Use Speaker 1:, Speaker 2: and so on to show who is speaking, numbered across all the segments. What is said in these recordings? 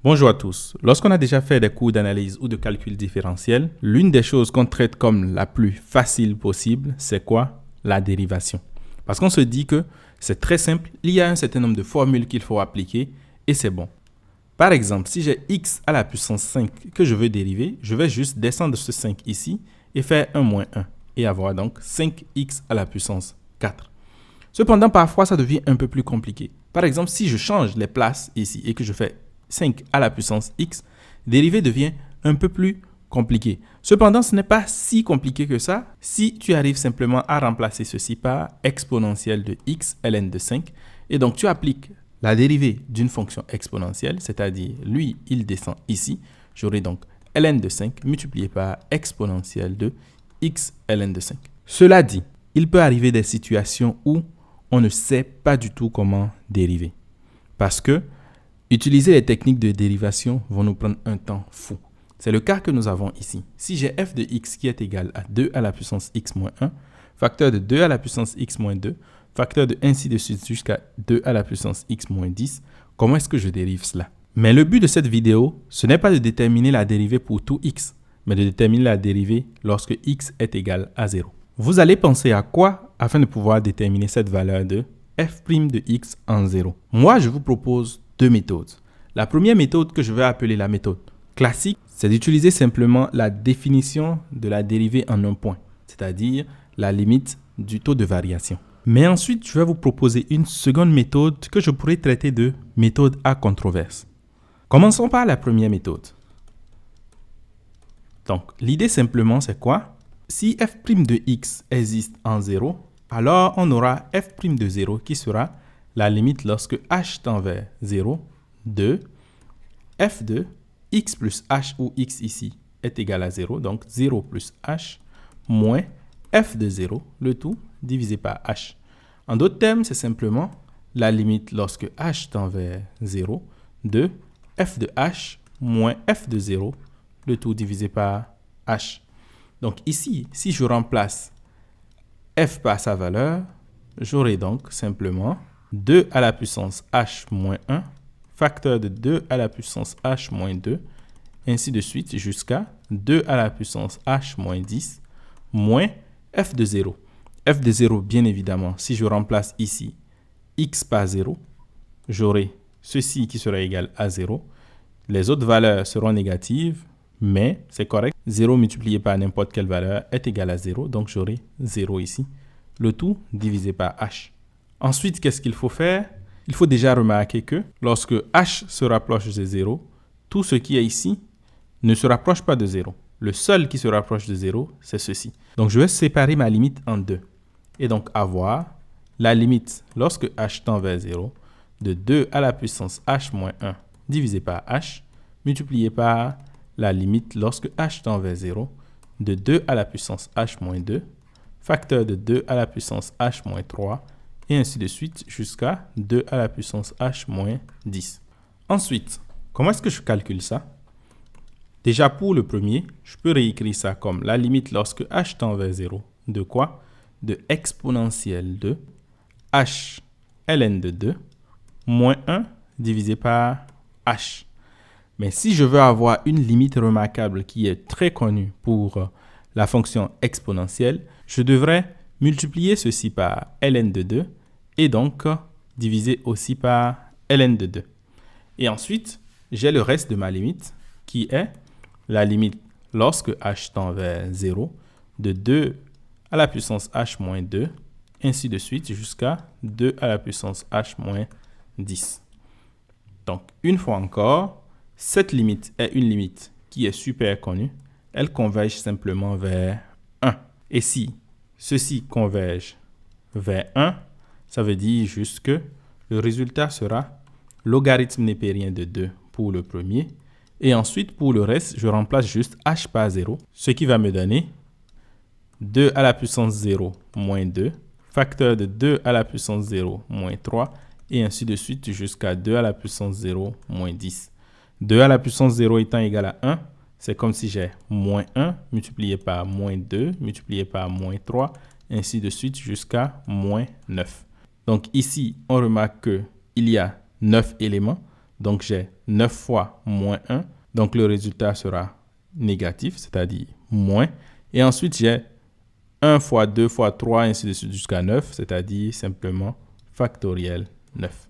Speaker 1: Bonjour à tous. Lorsqu'on a déjà fait des cours d'analyse ou de calcul différentiel, l'une des choses qu'on traite comme la plus facile possible, c'est quoi? La dérivation. Parce qu'on se dit que c'est très simple, il y a un certain nombre de formules qu'il faut appliquer et c'est bon. Par exemple, si j'ai x à la puissance 5 que je veux dériver, je vais juste descendre ce 5 ici et faire 1 moins 1 et avoir donc 5x à la puissance 4. Cependant, parfois, ça devient un peu plus compliqué. Par exemple, si je change les places ici et que je fais 5 à la puissance x, dériver devient un peu plus compliqué. Cependant, ce n'est pas si compliqué que ça si tu arrives simplement à remplacer ceci par exponentielle de x ln de 5. Et donc, tu appliques la dérivée d'une fonction exponentielle, c'est-à-dire lui, il descend ici. J'aurai donc ln de 5 multiplié par exponentielle de x ln de 5. Cela dit, il peut arriver des situations où on ne sait pas du tout comment dériver. Parce que utiliser les techniques de dérivation vont nous prendre un temps fou. C'est le cas que nous avons ici. Si j'ai f de x qui est égal à 2 à la puissance x moins 1, facteur de 2 à la puissance x moins 2, facteur de ainsi de suite jusqu'à 2 à la puissance x moins 10, comment est-ce que je dérive cela? Mais le but de cette vidéo, ce n'est pas de déterminer la dérivée pour tout x, mais de déterminer la dérivée lorsque x est égal à 0. Vous allez penser à quoi afin de pouvoir déterminer cette valeur de f' de x en 0? Moi, je vous propose deux méthodes. La première méthode que je vais appeler la méthode classique, c'est d'utiliser simplement la définition de la dérivée en un point, c'est-à-dire la limite du taux de variation. Mais ensuite, je vais vous proposer une seconde méthode que je pourrais traiter de méthode à controverse. Commençons par la première méthode. Donc, l'idée simplement, c'est quoi? Si f' de x existe en 0, alors on aura f' de 0 qui sera la limite lorsque h tend vers 0 de f de x plus h où x ici est égal à 0, donc 0 plus h moins f de 0, le tout divisé par h. En d'autres termes, c'est simplement la limite lorsque h tend vers 0 de f de h moins f de 0, le tout divisé par h. Donc ici, si je remplace f par sa valeur, j'aurai donc simplement 2 à la puissance h moins 1, facteur de 2 à la puissance h moins 2, ainsi de suite jusqu'à 2 à la puissance h moins 10, moins f de 0. f de 0, bien évidemment, si je remplace ici x par 0, j'aurai ceci qui sera égal à 0. Les autres valeurs seront négatives, mais c'est correct. 0 multiplié par n'importe quelle valeur est égal à 0, donc j'aurai 0 ici. Le tout divisé par h. Ensuite, qu'est-ce qu'il faut faire? Il faut déjà remarquer que lorsque h se rapproche de 0, tout ce qui est ici ne se rapproche pas de 0. Le seul qui se rapproche de 0, c'est ceci. Donc, je vais séparer ma limite en deux. Et donc, avoir la limite lorsque h tend vers 0 de 2 à la puissance h moins 1 divisé par h multiplié par la limite lorsque h tend vers 0 de 2 à la puissance h moins 2, facteur de 2 à la puissance h moins 3, et ainsi de suite jusqu'à 2 à la puissance h moins 10. Ensuite, comment est-ce que je calcule ça? Déjà pour le premier, je peux réécrire ça comme la limite lorsque h tend vers 0 de quoi? De exponentielle de h ln de 2 moins 1 divisé par h. Mais si je veux avoir une limite remarquable qui est très connue pour la fonction exponentielle, je devrais multiplier ceci par ln de 2 et donc diviser aussi par ln de 2. Et ensuite, j'ai le reste de ma limite qui est la limite lorsque h tend vers 0 de 2 à la puissance h moins 2, ainsi de suite jusqu'à 2 à la puissance h moins 10. Donc, une fois encore, cette limite est une limite qui est super connue. Elle converge simplement vers 1. Et si ceci converge vers 1, ça veut dire juste que le résultat sera logarithme népérien de 2 pour le premier. Et ensuite, pour le reste, je remplace juste h par 0, ce qui va me donner 2 à la puissance 0 moins 2, facteur de 2 à la puissance 0 moins 3, et ainsi de suite jusqu'à 2 à la puissance 0 moins 10. 2 à la puissance 0 étant égal à 1, c'est comme si j'ai moins 1 multiplié par moins 2 multiplié par moins 3, ainsi de suite jusqu'à moins 9. Donc ici, on remarque qu'il y a 9 éléments. Donc, j'ai 9 fois moins 1. Donc, le résultat sera négatif, c'est-à-dire moins. Et ensuite, j'ai 1 fois 2 fois 3, ainsi de suite jusqu'à 9, c'est-à-dire simplement factoriel 9.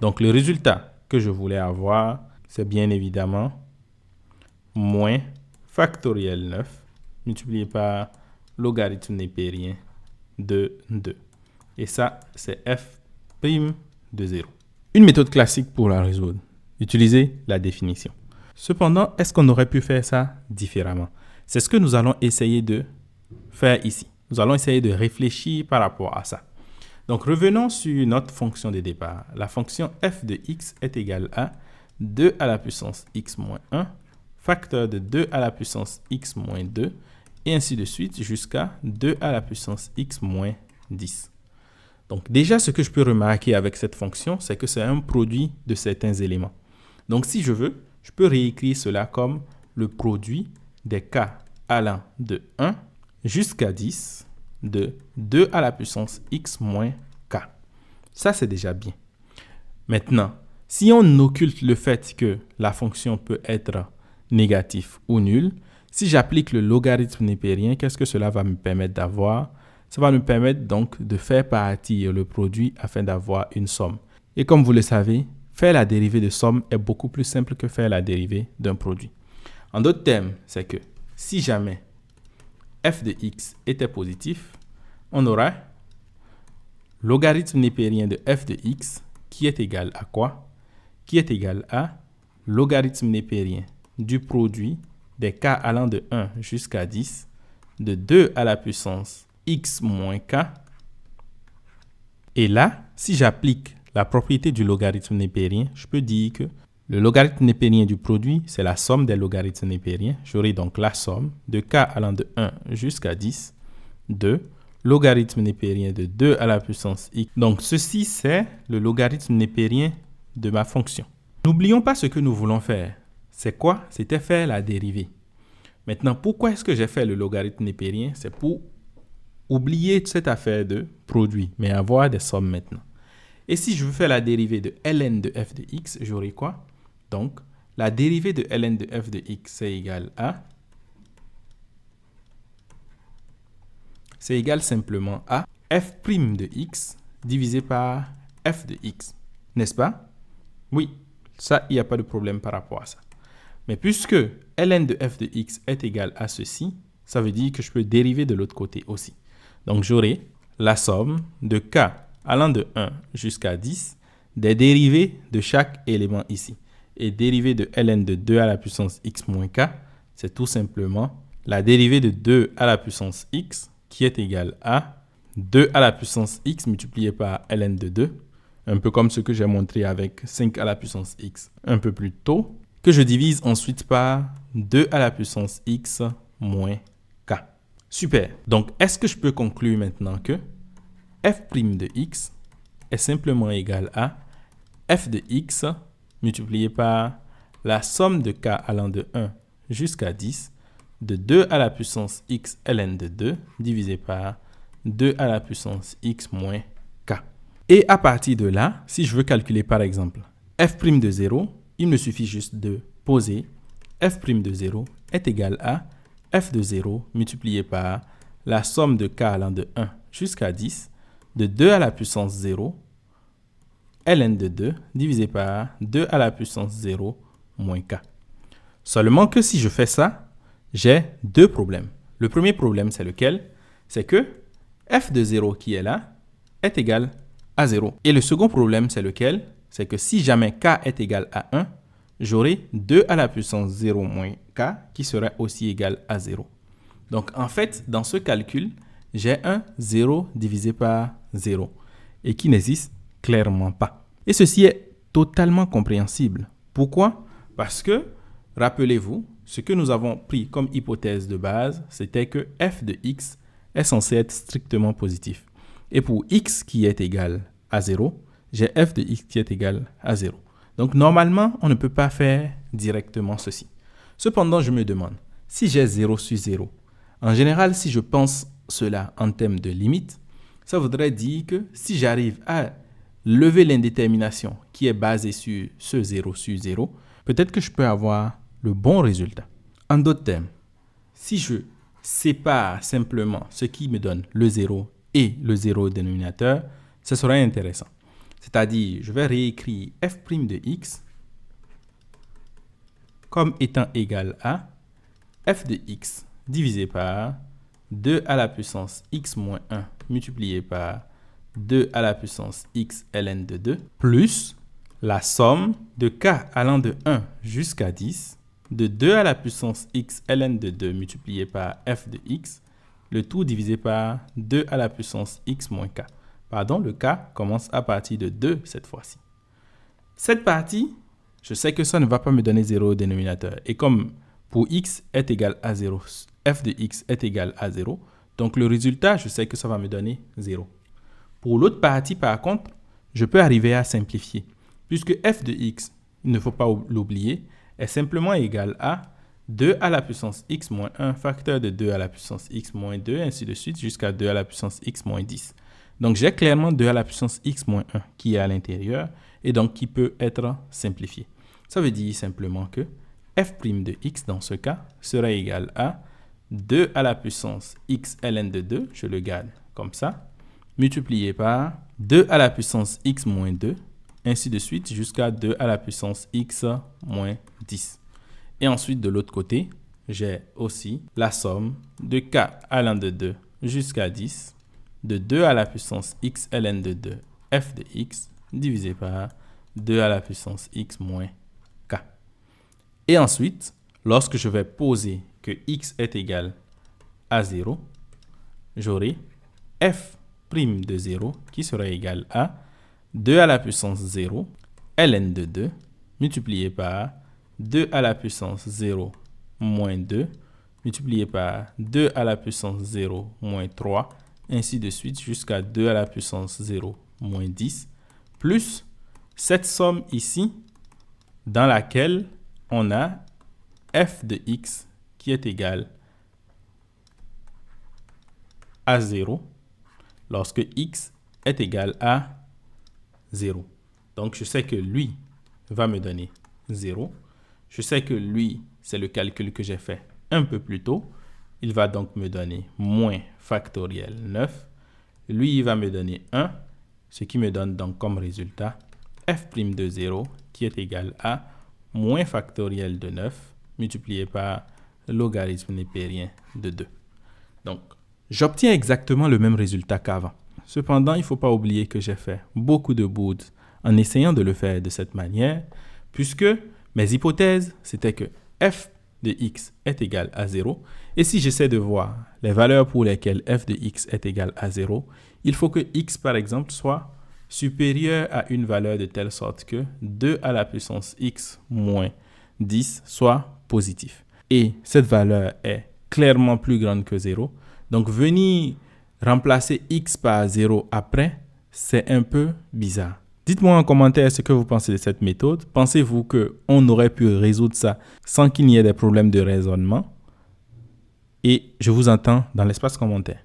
Speaker 1: Donc, le résultat que je voulais avoir, c'est bien évidemment moins factoriel 9 multiplié par logarithme népérien de 2. Et ça, c'est f' de 0. Une méthode classique pour la résoudre. Utiliser la définition. Cependant, est-ce qu'on aurait pu faire ça différemment? C'est ce que nous allons essayer de faire ici. Nous allons essayer de réfléchir par rapport à ça. Donc, revenons sur notre fonction de départ. La fonction f de x est égale à 2 à la puissance x moins 1, facteur de 2 à la puissance x moins 2, et ainsi de suite jusqu'à 2 à la puissance x moins 10. Donc, déjà, ce que je peux remarquer avec cette fonction, c'est que c'est un produit de certains éléments. Donc, si je veux, je peux réécrire cela comme le produit des k allant de 1 jusqu'à 10 de 2 à la puissance x moins k. Ça, c'est déjà bien. Maintenant, si on occulte le fait que la fonction peut être négative ou nulle, si j'applique le logarithme népérien, qu'est-ce que cela va me permettre d'avoir? Ça va me permettre donc de faire partir le produit afin d'avoir une somme. Et comme vous le savez, faire la dérivée de somme est beaucoup plus simple que faire la dérivée d'un produit. En d'autres termes, c'est que si jamais f de x était positif, on aura logarithme népérien de f de x qui est égal à quoi? Qui est égal à logarithme népérien du produit des k allant de 1 jusqu'à 10 de 2 à la puissance x moins k. Et là, si j'applique la propriété du logarithme népérien, je peux dire que le logarithme népérien du produit, c'est la somme des logarithmes népériens. J'aurai donc la somme de k allant de 1 jusqu'à 10 de logarithme népérien de 2 à la puissance x. Donc, ceci, c'est le logarithme népérien de ma fonction. N'oublions pas ce que nous voulons faire. C'est quoi? C'était faire la dérivée. Maintenant, pourquoi est-ce que j'ai fait le logarithme népérien? C'est pour oublier cette affaire de produit, mais avoir des sommes maintenant. Et si je veux faire la dérivée de ln de f de x, j'aurai quoi? Donc, la dérivée de ln de f de x, c'est égal à... C'est égal simplement à f' de x divisé par f de x. N'est-ce pas? Oui, ça, il n'y a pas de problème par rapport à ça. Mais puisque ln de f de x est égal à ceci, ça veut dire que je peux dériver de l'autre côté aussi. Donc, j'aurai la somme de k allant de 1 jusqu'à 10 des dérivées de chaque élément ici. Et dérivée de ln de 2 à la puissance x moins k, c'est tout simplement la dérivée de 2 à la puissance x qui est égale à 2 à la puissance x multiplié par ln de 2, un peu comme ce que j'ai montré avec 5 à la puissance x un peu plus tôt, que je divise ensuite par 2 à la puissance x moins k. Super. Donc, est-ce que je peux conclure maintenant que f' de x est simplement égal à f de x multiplié par la somme de k allant de 1 jusqu'à 10 de 2 à la puissance x ln de 2 divisé par 2 à la puissance x moins k. Et à partir de là, si je veux calculer par exemple f' de 0, il me suffit juste de poser f' de 0 est égal à f de 0 multiplié par la somme de k allant de 1 jusqu'à 10 de 2 à la puissance 0 ln de 2 divisé par 2 à la puissance 0 moins k. Seulement que si je fais ça, j'ai deux problèmes. Le premier problème, c'est lequel? C'est que f de 0 qui est là est égal à 0. Et le second problème, c'est lequel? C'est que si jamais k est égal à 1, j'aurai 2 à la puissance 0 moins k qui serait aussi égal à 0. Donc, en fait, dans ce calcul, j'ai un 0 divisé par 0 et qui n'existe clairement pas. Et ceci est totalement compréhensible. Pourquoi? Parce que, rappelez-vous, ce que nous avons pris comme hypothèse de base, c'était que f de x est censé être strictement positif. Et pour x qui est égal à 0, j'ai f de x qui est égal à 0. Donc, normalement, on ne peut pas faire directement ceci. Cependant, je me demande, si j'ai 0 sur 0, en général, si je pense cela en termes de limite, ça voudrait dire que si j'arrive à lever l'indétermination qui est basée sur ce 0 sur 0, peut-être que je peux avoir le bon résultat. En d'autres termes, si je sépare simplement ce qui me donne le 0 et le 0 au dénominateur, ce serait intéressant. C'est-à-dire, je vais réécrire f' de x comme étant égal à f de x divisé par 2 à la puissance x moins 1 multiplié par 2 à la puissance x ln de 2 plus la somme de k allant de 1 jusqu'à 10 de 2 à la puissance x ln de 2 multiplié par f de x, le tout divisé par 2 à la puissance x moins k. Pardon, le k commence à partir de 2 cette fois-ci. Cette partie, je sais que ça ne va pas me donner 0 au dénominateur. Et comme pour x est égal à 0, f de x est égal à 0, donc le résultat, je sais que ça va me donner 0. Pour l'autre partie, par contre, je peux arriver à simplifier. Puisque f de x, il ne faut pas l'oublier, est simplement égal à 2 à la puissance x moins 1 facteur de 2 à la puissance x moins 2, ainsi de suite, jusqu'à 2 à la puissance x moins 10. Donc, j'ai clairement 2 à la puissance x moins 1 qui est à l'intérieur et donc qui peut être simplifié. Ça veut dire simplement que f' de x dans ce cas serait égal à 2 à la puissance x ln de 2, je le garde comme ça, multiplié par 2 à la puissance x moins 2, ainsi de suite jusqu'à 2 à la puissance x moins 10. Et ensuite, de l'autre côté, j'ai aussi la somme de k allant de 2 jusqu'à 10 de 2 à la puissance x ln de 2 f de x divisé par 2 à la puissance x moins k. Et ensuite, lorsque je vais poser que x est égal à 0, j'aurai f' de 0 qui sera égal à 2 à la puissance 0 ln de 2 multiplié par 2 à la puissance 0 moins 2 multiplié par 2 à la puissance 0 moins 3, ainsi de suite jusqu'à 2 à la puissance 0 moins 10, plus cette somme ici dans laquelle on a f de x qui est égal à 0 lorsque x est égal à 0. Donc, je sais que lui va me donner 0. Je sais que lui, c'est le calcul que j'ai fait un peu plus tôt. Il va donc me donner moins factoriel 9. Lui, il va me donner 1, ce qui me donne donc comme résultat f' de 0 qui est égal à moins factoriel de 9 multiplié par logarithme népérien de 2. Donc, j'obtiens exactement le même résultat qu'avant. Cependant, il ne faut pas oublier que j'ai fait beaucoup de boudes en essayant de le faire de cette manière, puisque mes hypothèses, c'était que f de x est égal à 0. Et si j'essaie de voir les valeurs pour lesquelles f de x est égal à 0, il faut que x, par exemple, soit supérieur à une valeur de telle sorte que 2 à la puissance x moins 10 soit positif. Et cette valeur est clairement plus grande que 0. Donc, venir remplacer x par 0 après, c'est un peu bizarre. Dites-moi en commentaire ce que vous pensez de cette méthode. Pensez-vous qu'on aurait pu résoudre ça sans qu'il n'y ait des problèmes de raisonnement? Et je vous entends dans l'espace commentaire.